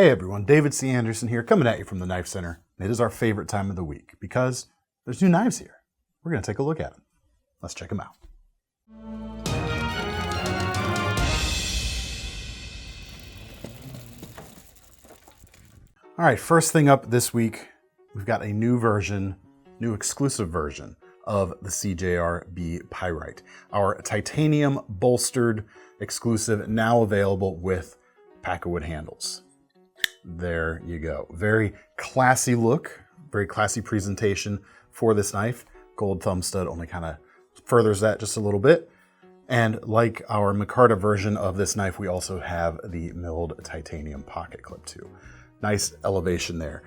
Hey everyone, David C. Anderson here, coming at you from the Knife Center. It is our favorite time of the week because there's new knives here. We're going to take a look at them. Let's check them out. All right, first thing up this week, we've got a new exclusive version of the CJRB Pyrite. Our titanium bolstered exclusive, now available with Pakkawood handles. There you go. Very classy look, very classy presentation for this knife. Gold thumb stud only kind of furthers that just a little bit. And like our micarta version of this knife, we also have the milled titanium pocket clip too. Nice elevation there.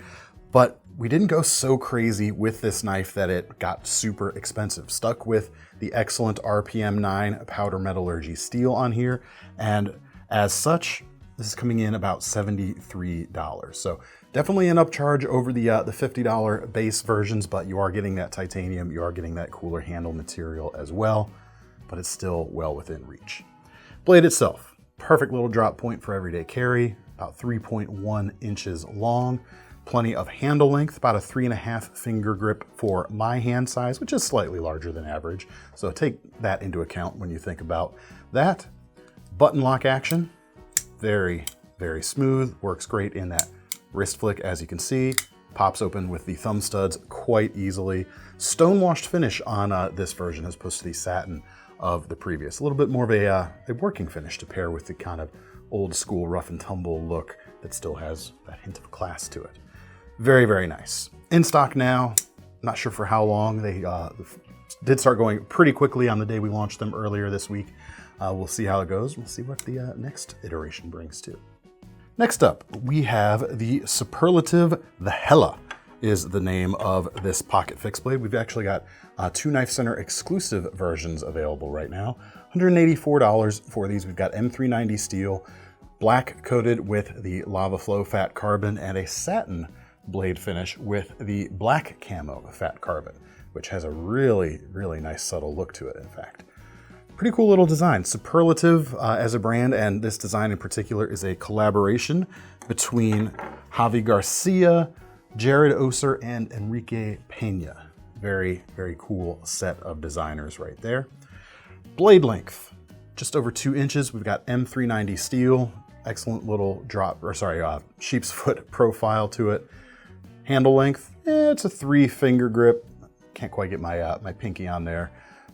But we didn't go so crazy with this knife that it got super expensive. Stuck with the excellent RPM 9 powder metallurgy steel on here. And as such, this is coming in about $73. So definitely an upcharge over the $50 base versions, but you are getting that titanium, you are getting that cooler handle material as well, but it's still well within reach. Blade itself, perfect little drop point for everyday carry, about 3.1 inches long, plenty of handle length, about a 3.5 finger grip for my hand size, which is slightly larger than average. So take that into account when you think about that. Button lock action. Very, very smooth, works great in that wrist flick, as you can see. Pops open with the thumb studs quite easily. Stone-washed finish on this version as opposed to the satin of the previous. A little bit more of a working finish to pair with the kind of old school rough and tumble look that still has that hint of class to it. Very, very nice. In stock now, not sure for how long. They did start going pretty quickly on the day we launched them earlier this week. We'll see how it goes. We'll see what the next iteration brings too. Next up, we have the Suprlativ The Hella is the name of this pocket fixed blade. We've actually got two KnifeCenter exclusive versions available right now. $184 for these. We've got M390 steel, black coated with the lava flow fat carbon, and a satin blade finish with the black camo fat carbon, which has a really, really nice subtle look to it, in fact. Pretty cool little design. Suprlativ as a brand, and this design in particular is a collaboration between Javi Garcia, Jared Oser, and Enrique Peña. Very, very cool set of designers right there. Blade length, just over 2 inches. We've got M390 steel, excellent little sheep's foot profile to it. Handle length, it's a 3-finger grip. Can't quite get my my pinky on there,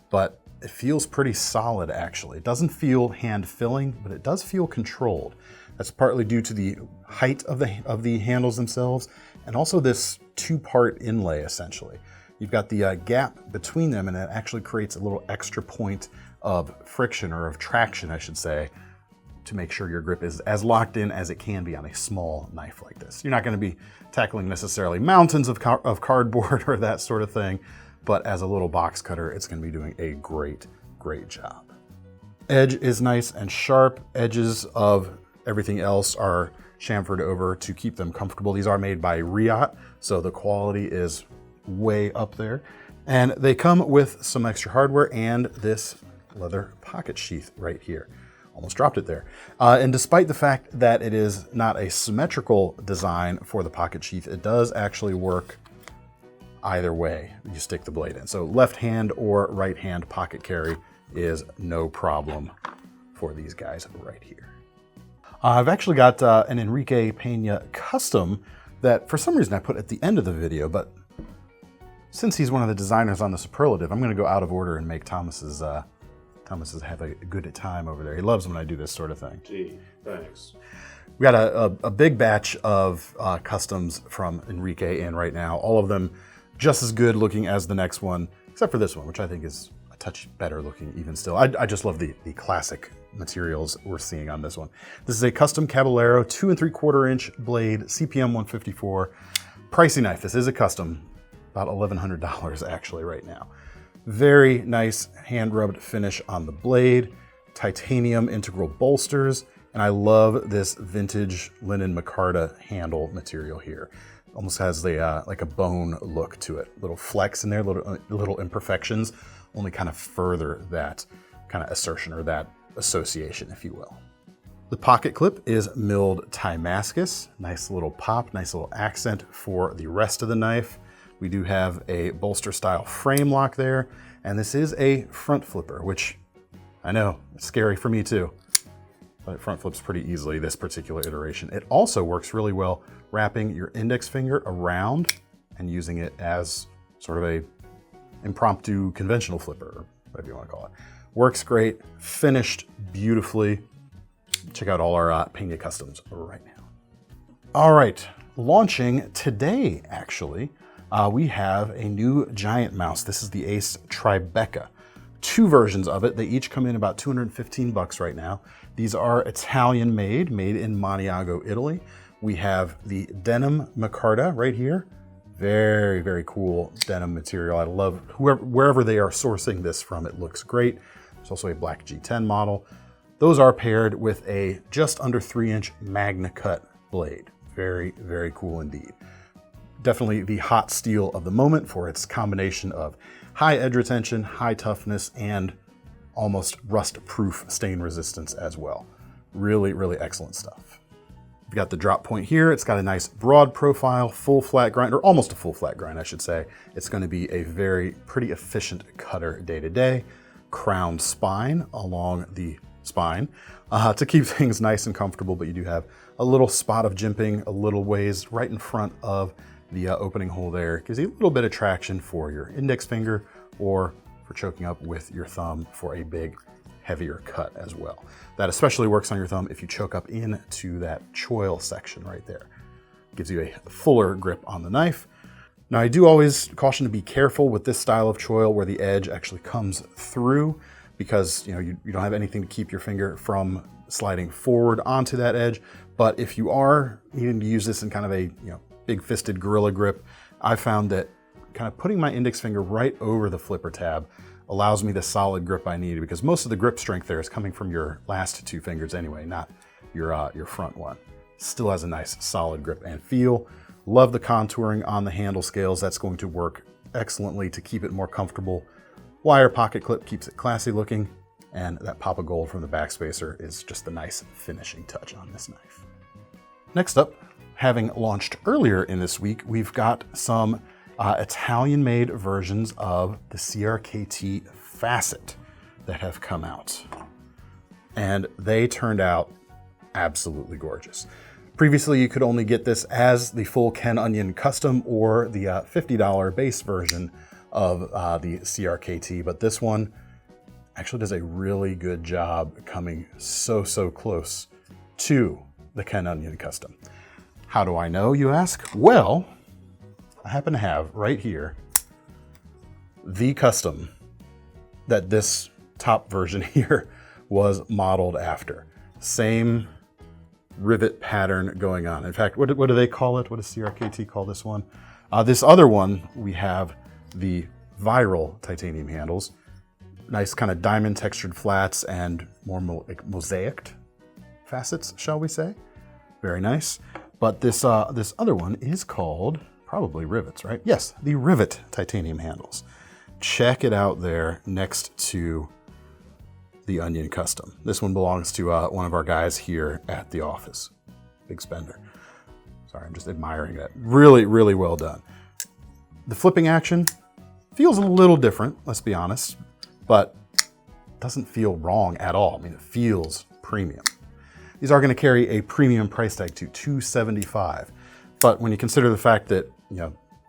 but it feels pretty solid actually. It doesn't feel hand-filling, but it does feel controlled. That's partly due to the height of the handles themselves, and also this 2-part inlay essentially. You've got the gap between them, and it actually creates a little extra point of friction, or of traction I should say, to make sure your grip is as locked in as it can be on a small knife like this. You're not going to be tackling necessarily mountains of cardboard or that sort of thing, but as a little box cutter, it's going to be doing a great, great job. Edge is nice and sharp. Edges of everything else are chamfered over to keep them comfortable. These are made by Riot, so the quality is way up there. And they come with some extra hardware and this leather pocket sheath right here. Almost dropped it there. And despite the fact that it is not a symmetrical design for the pocket sheath, it does actually work either way you stick the blade in. So left hand or right hand pocket carry is no problem for these guys right here. I've actually got an Enrique Peña Custom that for some reason I put at the end of the video, but since he's one of the designers on the Suprlativ, I'm going to go out of order and make Thomas's have a good time over there. He loves when I do this sort of thing. Gee, thanks. We got a big batch of customs from Enrique in right now. All of them just as good looking as the next one, except for this one, which I think is a touch better looking even still. I just love the classic materials we're seeing on this one. This is a custom Caballero 2 3/4 inch blade, CPM 154. Pricey knife. This is a custom, about $1,100 actually right now. Very nice hand rubbed finish on the blade, titanium integral bolsters, and I love this vintage linen micarta handle material here. Almost has the like a bone look to it. Little flecks in there, little imperfections, only kind of further that kind of assertion or that association, if you will. The pocket clip is milled Damascus. Nice little pop, nice little accent for the rest of the knife. We do have a bolster style frame lock there, and this is a front flipper, which I know, it's scary for me too, but it front flips pretty easily, this particular iteration. It also works really well wrapping your index finger around and using it as sort of a impromptu conventional flipper, or whatever you want to call it. Works great, finished beautifully. Check out all our Peña Customs right now. All right, launching today, actually, we have a new GiantMouse. This is the ACE Tribeca. Two versions of it. They each come in about 215 bucks right now. These are Italian made in Maniago, Italy. We have the denim micarta right here. Very, very cool denim material. I love wherever they are sourcing this from, it looks great. There's also a black G10 model. Those are paired with a just under 3-inch Magna Cut blade. Very, very cool indeed. Definitely the hot steel of the moment for its combination of high edge retention, high toughness, and almost rust-proof stain resistance as well. Really, really excellent stuff. We've got the drop point here. It's got a nice broad profile, full flat grind, or almost a full flat grind, I should say. It's going to be a pretty efficient cutter day to day. Crowned spine along the spine to keep things nice and comfortable, but you do have a little spot of jimping a little ways right in front of the opening hole there. Gives you a little bit of traction for your index finger or for choking up with your thumb for a big, heavier cut as well. That especially works on your thumb if you choke up into that choil section right there. Gives you a fuller grip on the knife. Now, I do always caution to be careful with this style of choil where the edge actually comes through, because you don't have anything to keep your finger from sliding forward onto that edge. But if you are needing to use this in kind of a big fisted gorilla grip, I found that kind of putting my index finger right over the flipper tab allows me the solid grip I need, because most of the grip strength there is coming from your last two fingers anyway, not your front one. Still has a nice solid grip and feel. Love the contouring on the handle scales. That's going to work excellently to keep it more comfortable. Wire pocket clip keeps it classy looking, and that pop of gold from the backspacer is just a nice finishing touch on this knife. Next up, having launched earlier in this week, we've got some Italian-made versions of the CRKT Facet that have come out, and they turned out absolutely gorgeous. Previously, you could only get this as the full Ken Onion Custom or the $50 base version of the CRKT, but this one actually does a really good job coming so close to the Ken Onion Custom. How do I know, you ask? Well, I happen to have right here the custom that this top version here was modeled after. Same rivet pattern going on. In fact, what do they call it? What does CRKT call this one? This other one, we have the viral titanium handles. Nice kind of diamond textured flats and more mosaicked facets, shall we say. Very nice. But this other one is called, probably rivets, right? Yes, the rivet titanium handles. Check it out there next to the Onion Custom. This one belongs to one of our guys here at the office. Big spender. Sorry, I'm just admiring that. Really, really well done. The flipping action feels a little different, let's be honest, but doesn't feel wrong at all. I mean, it feels premium. These are going to carry a premium price tag to $275, but when you consider the fact that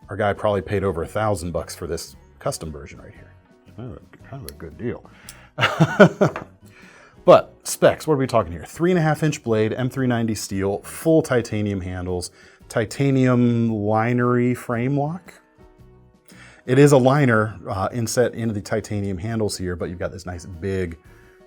our guy probably paid over $1,000 for this custom version right here, kind of a good deal. But specs, what are we talking here? 3.5-inch blade, M390 steel, full titanium handles, titanium linery frame lock. It is a liner inset into the titanium handles here, but you've got this nice big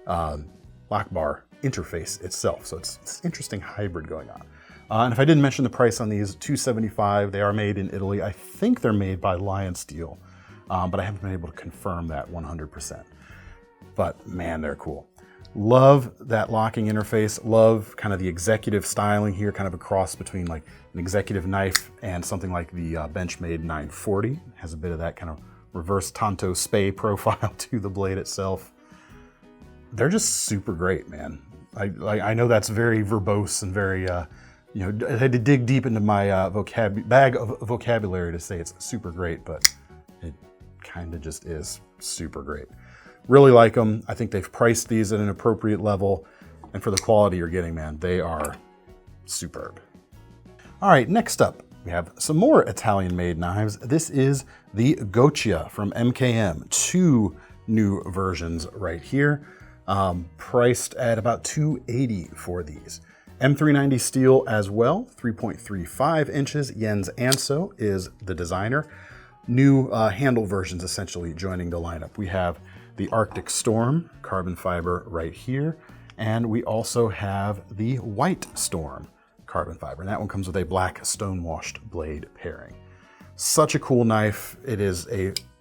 lock bar interface itself. So it's an interesting hybrid going on. And if I didn't mention the price on these, $275. They are made in Italy. I think they're made by Lion Steel, but I haven't been able to confirm that 100%. But man, they're cool. Love that locking interface. Love kind of the executive styling here, kind of a cross between like an executive knife and something like the Benchmade 940. It has a bit of that kind of reverse Tanto Spey profile to the blade itself. They're just super great, man. I know that's very verbose and very, you know, I had to dig deep into my bag of vocabulary to say it's super great, but it kind of just is super great. Really like them. I think they've priced these at an appropriate level, and for the quality you're getting, man, they are superb. All right, next up, we have some more Italian-made knives. This is the Goccia from MKM. 2 new versions right here, priced at about $280 for these. M390 steel as well, 3.35 inches. Jens Anso is the designer. New handle versions essentially joining the lineup. We have the Arctic Storm carbon fiber right here, and we also have the White Storm carbon fiber, and that one comes with a black stone-washed blade pairing. Such a cool knife. It is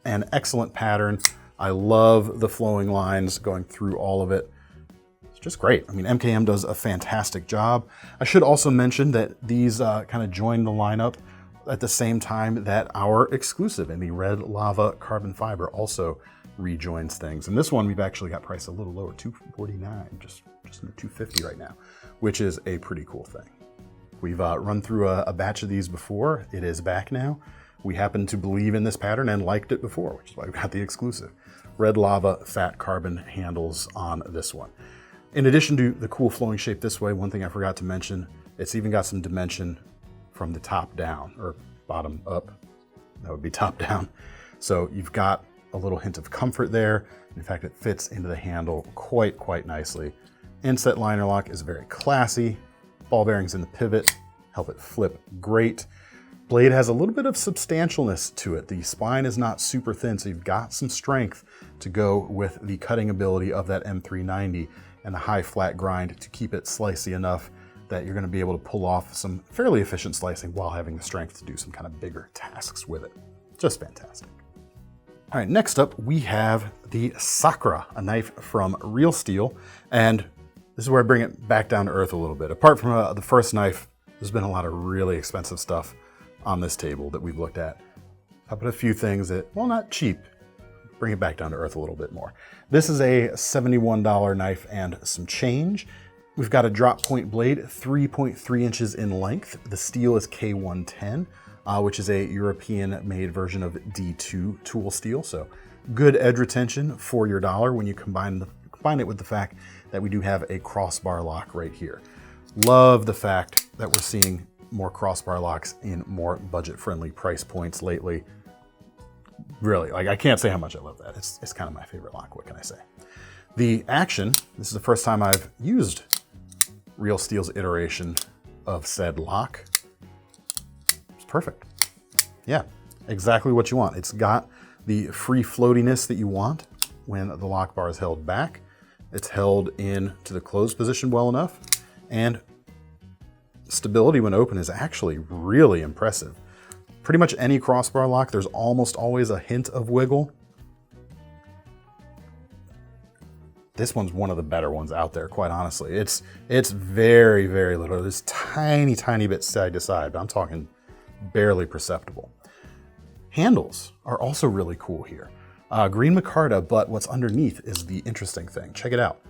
an excellent pattern. I love the flowing lines going through all of it. It's just great. I mean, MKM does a fantastic job. I should also mention that these kind of join the lineup at the same time that our exclusive in the red lava carbon fiber also rejoins things. And this one we've actually got priced a little lower, $249, just under $250 right now, which is a pretty cool thing. We've run through a batch of these before. It is back now. We happen to believe in this pattern and liked it before, which is why we got the exclusive. Red lava fat carbon handles on this one. In addition to the cool flowing shape this way, one thing I forgot to mention, it's even got some dimension from the top down, or bottom up. That would be top down. So you've got a little hint of comfort there. In fact, it fits into the handle quite nicely. Inset liner lock is very classy. Ball bearings in the pivot help it flip great. Blade has a little bit of substantialness to it. The spine is not super thin, so you've got some strength to go with the cutting ability of that M390 and the high flat grind to keep it slicey enough that you're going to be able to pull off some fairly efficient slicing while having the strength to do some kind of bigger tasks with it. Just fantastic. All right, next up we have the Sacra, a knife from Real Steel, and this is where I bring it back down to earth a little bit. Apart from the first knife, there's been a lot of really expensive stuff on this table that we've looked at. I put a few things that, well, not cheap, bring it back down to earth a little bit more. This is a $71 knife and some change. We've got a drop point blade, 3.3 inches in length. The steel is K110, which is a European-made version of D2 tool steel. So good edge retention for your dollar when you combine it with the fact that we do have a crossbar lock right here. Love the fact that we're seeing more crossbar locks in more budget-friendly price points lately. Really, like, I can't say how much I love that. It's kind of my favorite lock, what can I say? The action, this is the first time I've used Real Steel's iteration of said lock. It's perfect. Yeah, exactly what you want. It's got the free floatiness that you want when the lock bar is held back. It's held in to the closed position well enough, and stability when open is actually really impressive. Pretty much any crossbar lock, there's almost always a hint of wiggle. This one's one of the better ones out there, quite honestly. It's very, very little. There's tiny bits side to side, but I'm talking barely perceptible. Handles are also really cool here. Green micarta, but what's underneath is the interesting thing. Check it out.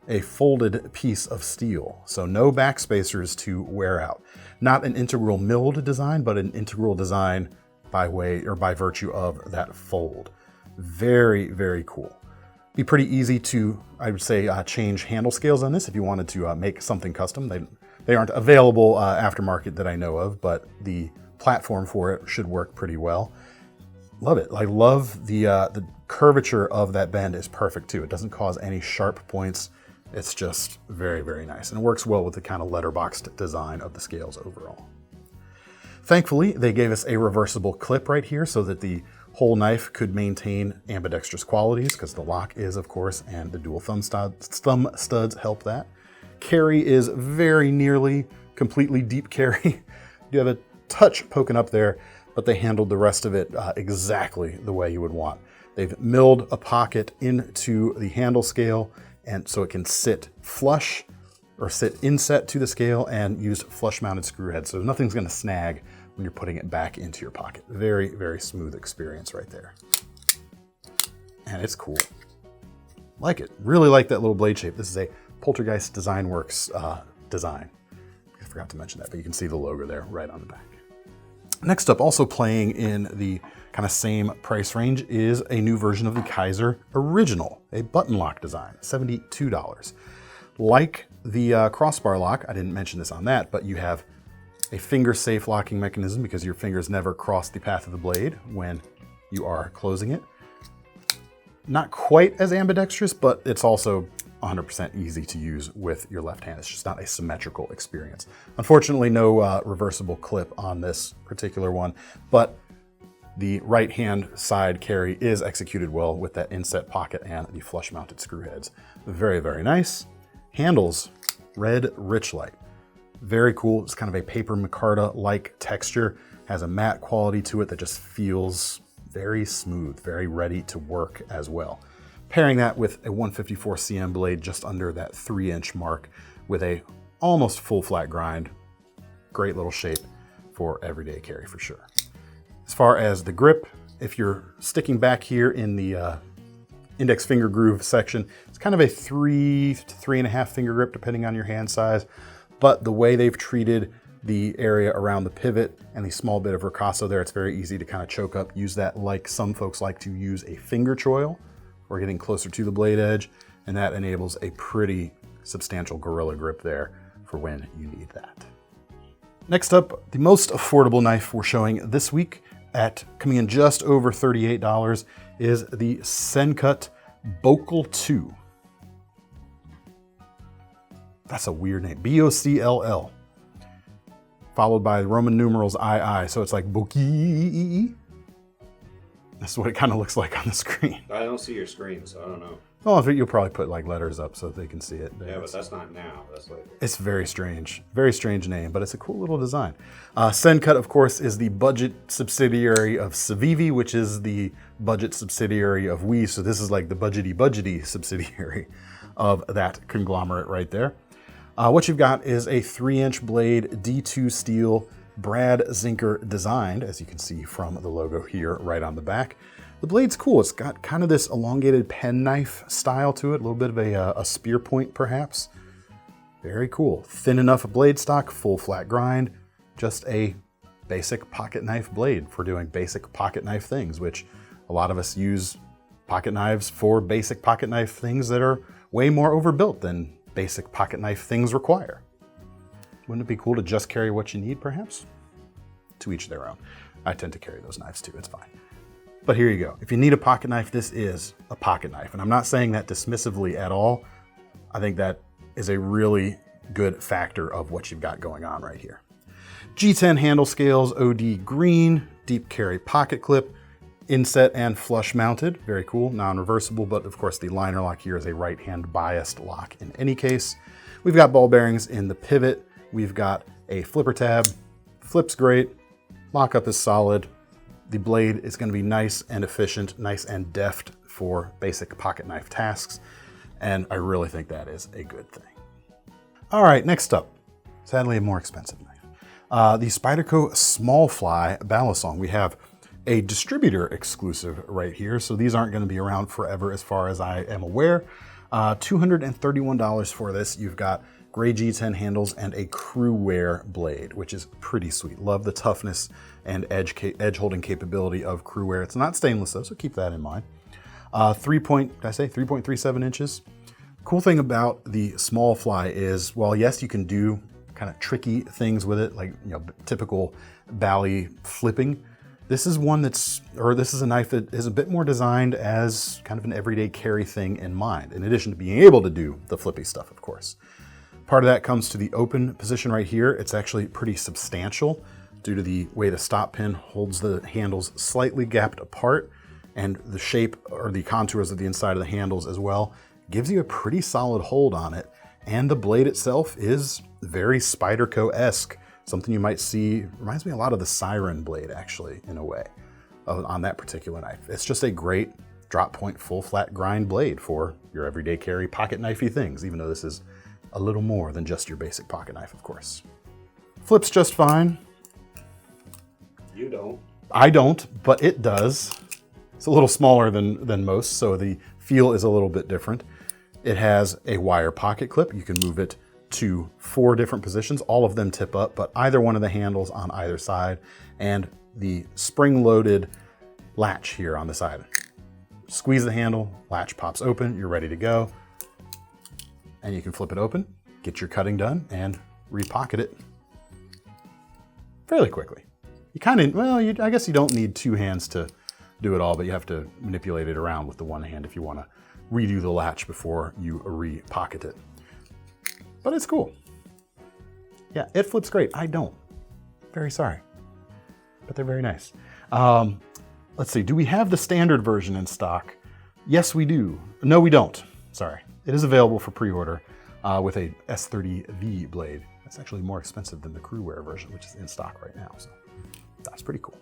A folded piece of steel, so no back spacers to wear out. Not an integral milled design, but an integral design by virtue of that fold. Very, very cool. Be pretty easy to, I would say, change handle scales on this if you wanted to make something custom. They aren't available aftermarket that I know of, but the platform for it should work pretty well. Love it. I love the curvature of that bend is perfect too. It doesn't cause any sharp points. It's just very, very nice, and it works well with the kind of letterboxed design of the scales overall. Thankfully, they gave us a reversible clip right here so that the whole knife could maintain ambidextrous qualities, because the lock is, of course, and the dual thumb studs help that. Carry is very nearly completely deep carry. You have a touch poking up there, but they handled the rest of it exactly the way you would want. They've milled a pocket into the handle scale, and so it can sit flush or sit inset to the scale, and use flush mounted screw heads. So nothing's gonna snag when you're putting it back into your pocket. Very, very smooth experience right there. And it's cool. Like it. Really like that little blade shape. This is a Poltergeist Design Works design. I forgot to mention that, but you can see the logo there right on the back. Next up, also playing in the kind of same price range, is a new version of the Kizer Original, a button lock design, $72. Like the crossbar lock, I didn't mention this on that, but you have a finger safe locking mechanism because your fingers never cross the path of the blade when you are closing it. Not quite as ambidextrous, but it's also 100% easy to use with your left hand. It's just not a symmetrical experience. Unfortunately, no reversible clip on this particular one, but the right hand side carry is executed well with that inset pocket and the flush mounted screw heads. Very, very nice. Handles, red rich light. Very cool. It's kind of a paper micarta-like texture. Has a matte quality to it that just feels very smooth, very ready to work as well. Pairing that with a 154 cm blade just under that 3-inch mark with a almost full flat grind. Great little shape for everyday carry for sure. As far as the grip, if you're sticking back here in the index finger groove section, it's kind of a 3 to 3.5 finger grip depending on your hand size, but the way they've treated the area around the pivot and the small bit of ricasso there, it's very easy to kind of choke up. Use that like some folks like to use a finger choil or getting closer to the blade edge, and that enables a pretty substantial gorilla grip there for when you need that. Next up, the most affordable knife we're showing this week, at coming in just over $38, is the Sencut Bocll II. That's a weird name, B-O-C-L-L, followed by Roman numerals II, so it's like Bocll. That's what it kind of looks like on the screen. I don't see your screen, so I don't know. Well, you'll probably put like letters up so they can see it. Yeah, but that's not now. That's later. It's very strange name, but it's a cool little design. Sencut, of course, is the budget subsidiary of Civivi, which is the budget subsidiary of We. So this is like the budgety subsidiary of that conglomerate right there. What you've got is a 3-inch blade, D2 steel, Brad Zinker designed, as you can see from the logo here right on the back. The blade's cool. It's got kind of this elongated penknife style to it, a little bit of a spear point perhaps. Very cool. Thin enough blade stock, full flat grind, just a basic pocket knife blade for doing basic pocket knife things, which a lot of us use pocket knives for basic pocket knife things that are way more overbuilt than basic pocket knife things require. Wouldn't it be cool to just carry what you need, perhaps? To each their own. I tend to carry those knives too, it's fine. But here you go. If you need a pocket knife, this is a pocket knife. And I'm not saying that dismissively at all. I think that is a really good factor of what you've got going on right here. G10 handle scales, OD green, deep carry pocket clip, inset and flush mounted. Very cool, non-reversible, but of course the liner lock here is a right-hand biased lock in any case. We've got ball bearings in the pivot. We've got a flipper tab, flips great, lockup is solid. The blade is going to be nice and efficient, nice and deft for basic pocket knife tasks, and I really think that is a good thing. All right, next up, sadly a more expensive knife. The Spyderco Smallfly Balisong. We have a distributor exclusive right here, so these aren't going to be around forever as far as I am aware. $231 for this. You've got gray G10 handles and a Cru-Wear blade, which is pretty sweet. Love the toughness and edge holding capability of Cru-Wear. It's not stainless though, so keep that in mind. 3.37 inches. Cool thing about the Smallfly is, well, yes, you can do kind of tricky things with it, like typical bally flipping. This is a knife that is a bit more designed as kind of an everyday carry thing in mind, in addition to being able to do the flippy stuff, of course. Part of that comes to the open position right here. It's actually pretty substantial due to the way the stop pin holds the handles slightly gapped apart, and the shape or the contours of the inside of the handles as well gives you a pretty solid hold on it. And the blade itself is very Spyderco-esque. Something you might see, reminds me a lot of the Siren blade actually, in a way, on that particular knife. It's just a great drop point full flat grind blade for your everyday carry pocket knifey things, even though this is a little more than just your basic pocket knife, of course. Flips just fine. You don't. I don't, but it does. It's a little smaller than most, so the feel is a little bit different. It has a wire pocket clip. You can move it to 4 different positions. All of them tip up, but either one of the handles on either side, and the spring-loaded latch here on the side. Squeeze the handle, latch pops open, you're ready to go. And you can flip it open, get your cutting done, and repocket it fairly quickly. You kind of, well, I guess you don't need 2 hands to do it all, but you have to manipulate it around with the one hand if you want to redo the latch before you repocket it. But it's cool. Yeah, it flips great. I don't. Very sorry. But they're very nice. Let's see, do we have the standard version in stock? Yes, we do. No, we don't. Sorry. It is available for pre-order with a S30V blade. That's actually more expensive than the Cru-Wear version, which is in stock right now. So that's pretty cool.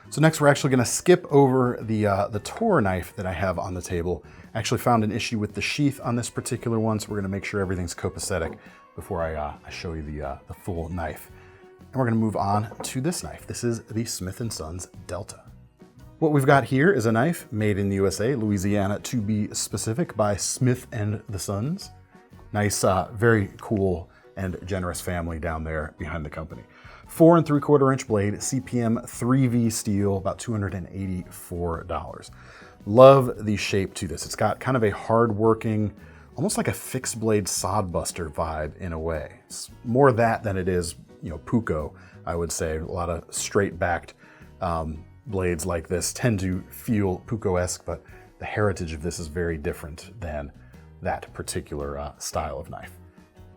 So next we're actually gonna skip over the Tor knife that I have on the table. I actually found an issue with the sheath on this particular one, so we're gonna make sure everything's copacetic before I show you the full knife. And we're gonna move on to this knife. This is the Smith & Sons Delta. What we've got here is a knife made in the USA, Louisiana to be specific, by Smith & Sons. Nice, very cool and generous family down there behind the company. 4 3/4 inch blade, CPM 3V steel, about $284. Love the shape to this. It's got kind of a hard working, almost like a fixed blade sod buster vibe in a way. It's more that than it is, you know, Puko, I would say. A lot of straight backed blades like this tend to feel Puko-esque, but the heritage of this is very different than that particular style of knife.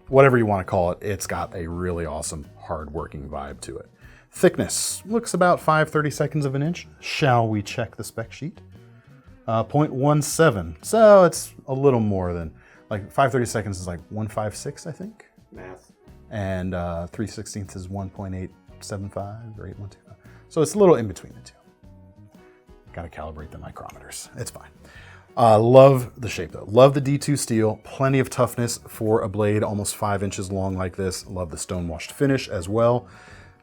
Whatever you want to call it, it's got a really awesome hard-working vibe to it. Thickness looks about 5/32 of an inch. Shall we check the spec sheet? 0.17, so it's a little more than, like 5/32 is like 156, I think. Math. And 3/16 is 1.875 or 812. So it's a little in between the two. Got to calibrate the micrometers. It's fine. Love the shape though. Love the D2 steel. Plenty of toughness for a blade almost 5 inches long like this. Love the stone washed finish as well.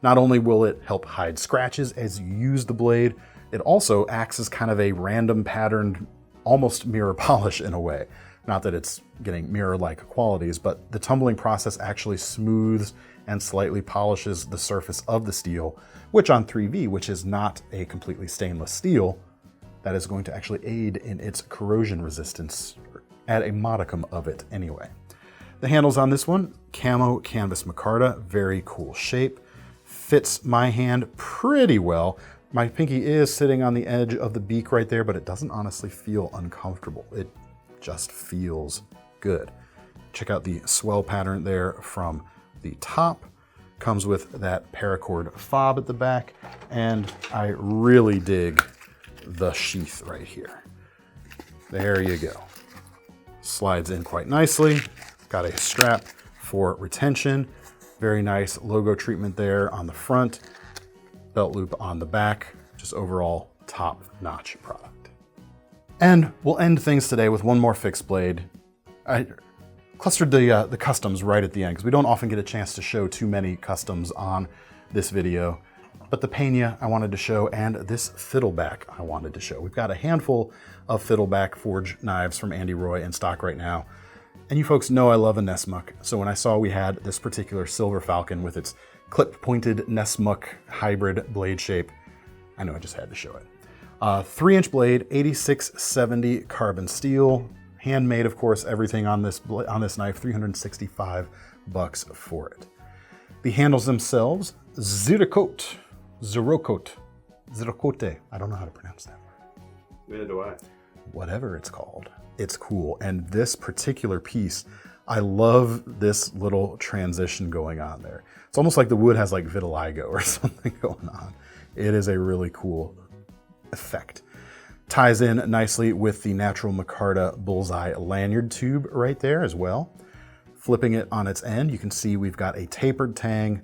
Not only will it help hide scratches as you use the blade, it also acts as kind of a random patterned, almost mirror polish in a way. Not that it's getting mirror-like qualities, but the tumbling process actually smooths and slightly polishes the surface of the steel, which on 3V, which is not a completely stainless steel, that is going to actually aid in its corrosion resistance, or add a modicum of it anyway. The handles on this one, camo canvas micarta, very cool shape. Fits my hand pretty well. My pinky is sitting on the edge of the beak right there, but it doesn't honestly feel uncomfortable. It just feels good. Check out the swell pattern there from the top. Comes with that paracord fob at the back, and I really dig the sheath right here. There you go. Slides in quite nicely. Got a strap for retention. Very nice logo treatment there on the front. Belt loop on the back. Just overall top-notch product. And we'll end things today with one more fixed blade. I clustered the customs right at the end because we don't often get a chance to show too many customs on this video. But the Peña I wanted to show, and this Fiddleback I wanted to show. We've got a handful of Fiddleback Forge knives from Andy Roy in stock right now. And you folks know I love a Nessmuck. So when I saw we had this particular Sylvrfalcn with its clip-pointed Nessmuck hybrid blade shape, I know I just had to show it. 3-inch blade, 8670 carbon steel. Handmade, of course, everything on this knife, $365 for it. The handles themselves, Zerocote, I don't know how to pronounce that word. Neither do I. Whatever it's called, it's cool. And this particular piece, I love this little transition going on there. It's almost like the wood has like vitiligo or something going on. It is a really cool effect. Ties in nicely with the natural micarta bullseye lanyard tube right there as well. Flipping it on its end, you can see we've got a tapered tang,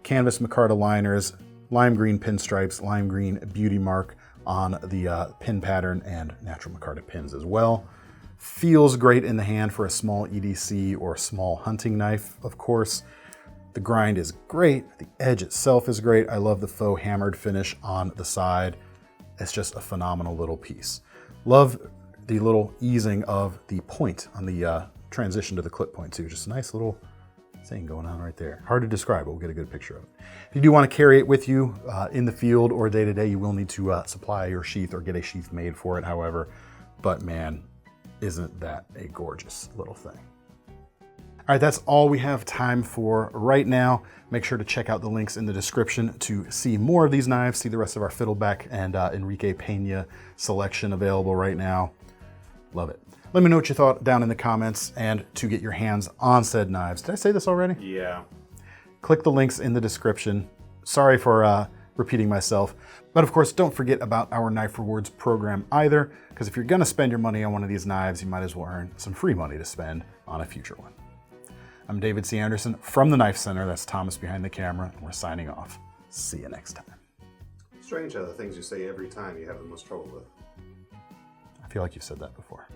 canvas micarta liners, lime green pinstripes, lime green beauty mark on the pin pattern, and natural micarta pins as well. Feels great in the hand for a small EDC or small hunting knife, of course. The grind is great. The edge itself is great. I love the faux hammered finish on the side. It's just a phenomenal little piece. Love the little easing of the point on the transition to the clip point too. Just a nice little thing going on right there. Hard to describe, but we'll get a good picture of it. If you do want to carry it with you in the field or day to day, you will need to supply your sheath or get a sheath made for it, however. But man, isn't that a gorgeous little thing. All right, that's all we have time for right now. Make sure to check out the links in the description to see more of these knives, see the rest of our Fiddleback and Enrique Peña selection available right now. Love it. Let me know what you thought down in the comments, and to get your hands on said knives. Did I say this already? Yeah. Click the links in the description. Sorry for repeating myself, but of course don't forget about our Knife Rewards program either, because if you're gonna spend your money on one of these knives, you might as well earn some free money to spend on a future one. I'm David C. Anderson from the KnifeCenter. That's Thomas behind the camera, and we're signing off. See you next time. Strange how the things you say every time you have the most trouble with. I feel like you've said that before.